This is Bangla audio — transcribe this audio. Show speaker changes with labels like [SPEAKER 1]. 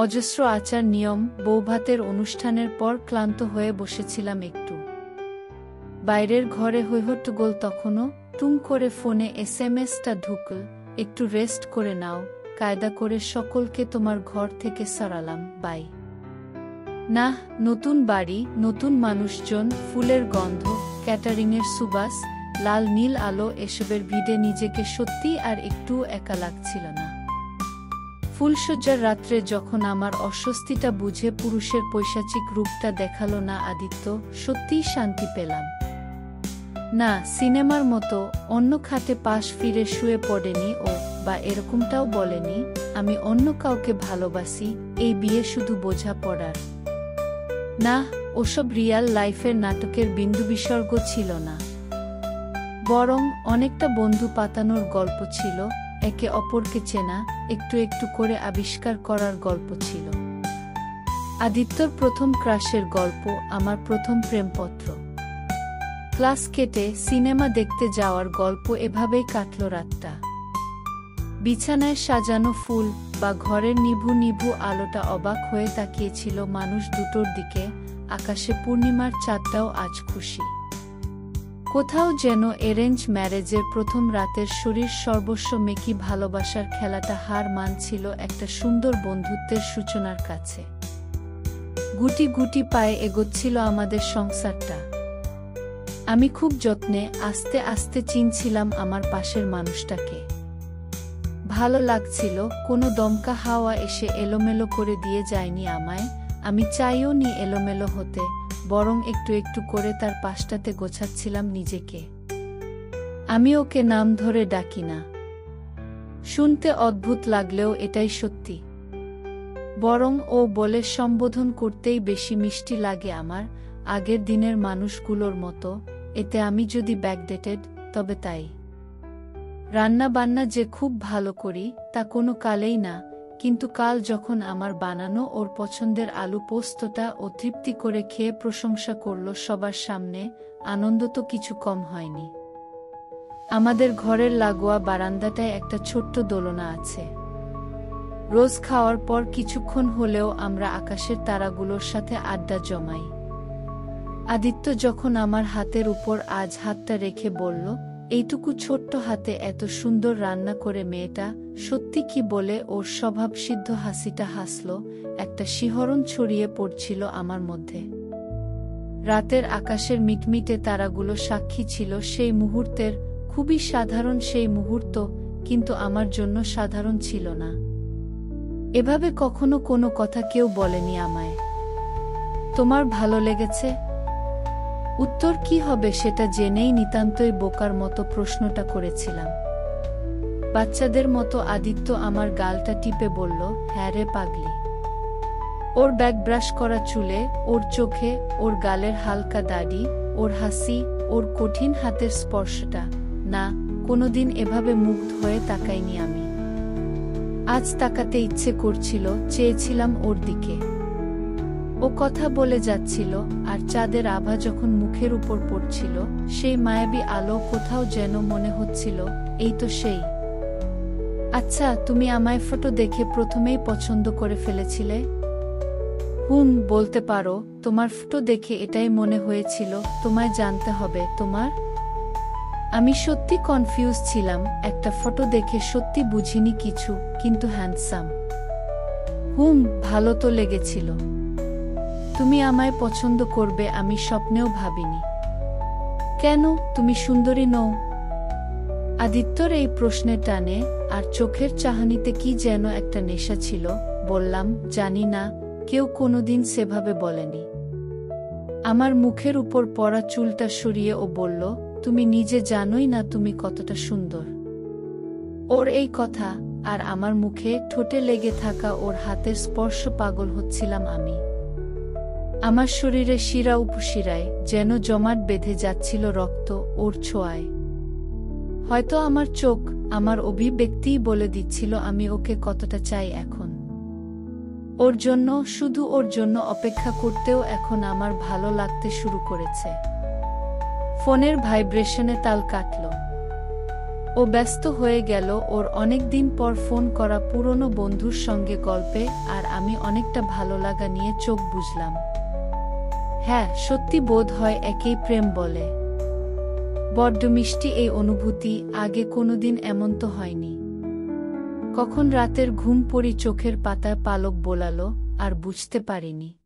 [SPEAKER 1] অজস্র আচার নিয়ম, বৌভাতের অনুষ্ঠানের পর ক্লান্ত হয়ে বসেছিলাম একটু। বাইরের ঘরে হৈহট্টগোল তখনও। টুং করে ফোনে SMS-টা ঢুকল, একটু রেস্ট করে নাও। কায়দা করে সকলকে তোমার ঘর থেকে সরালাম, বাই। না, নতুন বাড়ি, নতুন মানুষজন, ফুলের গন্ধ, ক্যাটারিংয়ের সুবাস, লাল নীল আলো, এসবের ভিড়ে নিজেকে সত্যি আর একটু একা লাগছিল না। ফুলশয্যার রাত্রে যখন আমার অস্বস্তিটা বুঝে পুরুষের পৈশাচিক রূপটা দেখালো না আদিত্য, সত্যিই শান্তি পেলাম। না, সিনেমার মতো অন্য খাটে পাশ ফিরে শুয়ে পড়েনি ও, বা এরকমটাও বলেনি আমি অন্য কাউকে ভালোবাসি, এই বিয়ে শুধু বোঝা পড়ার। না, ওসব রিয়াল লাইফের নাটকের বিন্দুবিসর্গ ছিল না। বরং অনেকটা বন্ধু পাতানোর গল্প ছিল, একে অপরকে চেনা, একটু একটু করে আবিষ্কার করার গল্প ছিল। আদিত্যর প্রথম ক্রাশের গল্প, আমার প্রথম প্রেমপত্র। ক্লাস কেটে সিনেমা দেখতে যাওয়ার গল্প, এভাবেই কাটল রাতটা। বিছানায় সাজানো ফুল বা ঘরের নিভু নিভু আলোটা অবাক হয়ে তাকিয়েছিল মানুষ দুটোর দিকে। আকাশে পূর্ণিমার চাঁদটাও আজ খুশি। কোথাও যেন অ্যারেঞ্জ ম্যারেজের প্রথম রাতের শরীর সর্বস্ব মেকি ভালোবাসার খেলাটা হার মানছিল একটা সুন্দর বন্ধুত্বের সূচনার কাছে। গুটি গুটি পায়ে এগোচ্ছিল আমাদের সংসারটা। আমি খুব যত্নে আস্তে আস্তে চিনছিলাম আমার পাশের মানুষটাকে। ভালো লাগছিল, কোনো দমকা হাওয়া এসে এলোমেলো করে দিয়ে যায়নি আমায়। আমি চাইও নি এলোমেলো হতে, বরং একটু একটু করে তার পাশটাতে গোছাচ্ছিলাম নিজেকে। আমি ওকে নাম ধরে ডাকি না। শুনতে অদ্ভুত লাগলেও এটাই সত্যি। বরং ও বলে সম্বোধন করতেই বেশি মিষ্টি লাগে আমার, আগের দিনের মানুষগুলোর মতো। এতে আমি যদি ব্যাকডেটেড, তবে তাই। রান্না বান্না যে খুব ভালো করি তা কোনো কালেই না, কিন্তু কাল যখন আমার বানানো ওর পছন্দের আলু পোস্তটা ও তৃপ্তি করে খেয়ে প্রশংসা করল সবার সামনে, আনন্দ তো কিছু কম হয়নি। আমাদের ঘরের লাগোয়া বারান্দাটায় একটা ছোট্ট দোলনা আছে। রোজ খাওয়ার পর কিছুক্ষণ হলেও আমরা আকাশের তারাগুলোর সাথে আড্ডা জমাই। আদিত্য যখন আমার হাতের উপর আজ হাতটা রেখে বলল, এইটুকু ছোট্ট হাতে এত সুন্দর রান্না করে মেয়েটা, সত্যি কি বলে ওর স্বভাবসিদ্ধ হাসিটা হাসল, একটা শিহরণ ছড়িয়ে পড়ছিল আমার মধ্যে। রাতের আকাশের মিটমিটে তারাগুলো সাক্ষী ছিল সেই মুহূর্তের, খুবই সাধারণ সেই মুহূর্ত, কিন্তু আমার জন্য সাধারণ ছিল না। এভাবে কখনো কোনো কথা কেউ বলেনি আমায়। তোমার ভালো লেগেছে? উত্তর কি হবে সেটা জেনেই নিতান্তই বোকার মতো প্রশ্নটা করেছিলাম। বাচ্চাদের মতো আদিত্য আমার গালটা টিপে বলল, হ্যাঁ রে পাগলি। ওর ব্যাক ব্রাশ করা চুলে, ওর চোখে, ওর গালের হালকা দাড়ি, ওর হাসি, ওর কঠিন হাতের স্পর্শটা, না, কোনোদিন এভাবে মুগ্ধ হয়ে তাকাইনি আমি। আজ তাকাতে ইচ্ছে করছিল, চেয়েছিলাম ওর দিকে। ও কথা বলে যাচ্ছিল, আর চাঁদের আভা যখন মুখের উপর পড়ছিল, সেই মায়াবী আলো, কোথাও যেন মনে হচ্ছিল, এই তো সেই। আচ্ছা, তুমি আমায় ফটো দেখে প্রথমেই পছন্দ করে ফেলেছিলে? বলতে পারো, তোমার ফটো দেখে এটাই মনে হয়েছিল। তোমায় জানতে হবে, তোমার। আমি সত্যি কনফিউজ ছিলাম, একটা ফটো দেখে সত্যি বুঝিনি কিছু, কিন্তু হ্যান্ডসাম। ভালো তো লেগেছিল। তুমি আমায় পছন্দ করবে আমি স্বপ্নেও ভাবিনি। কেন, তুমি সুন্দরী নও? আদিত্যর এই প্রশ্নের টানে আর চোখের চাহনিতে কি যেন একটা নেশা ছিল। বললাম, জানি না, কেউ কোনোদিন সেভাবে বলেনি। আমার মুখের উপর পড়া চুলটা সরিয়ে ও বলল, তুমি নিজে জানোই না তুমি কতটা সুন্দর। ওর এই কথা আর আমার মুখে ঠোঁটে লেগে থাকা ওর হাতের স্পর্শ, পাগল হচ্ছিলাম আমি। আমার শরীরে শিরা উপশিরায় যেন জমাট বেঁধে যাচ্ছিল রক্ত ওর ছোঁয়ায়। হয়তো আমার চোখ, আমার অভিব্যক্তিই বলে দিচ্ছিল আমি ওকে কতটা চাই এখন। ওর জন্য, শুধু ওর জন্য অপেক্ষা করতেও এখন আমার ভালো লাগতে শুরু করেছে। ফোনের ভাইব্রেশনে তাল কাটল। ও ব্যস্ত হয়ে গেল ওর অনেক দিন পর ফোন করা পুরনো বন্ধুর সঙ্গে গল্পে, আর আমি অনেকটা ভালো লাগা নিয়ে চোখ বুজলাম। হ্যাঁ, সত্যি বোধ হয় একেই প্রেম বলে। বড্ড মিষ্টি এই অনুভূতি, আগে কোনোদিন এমন তো হয়নি। কখন রাতের ঘুম পড়ি, চোখের পাতায় পালক বোলালো, আর বুঝতে পারিনি।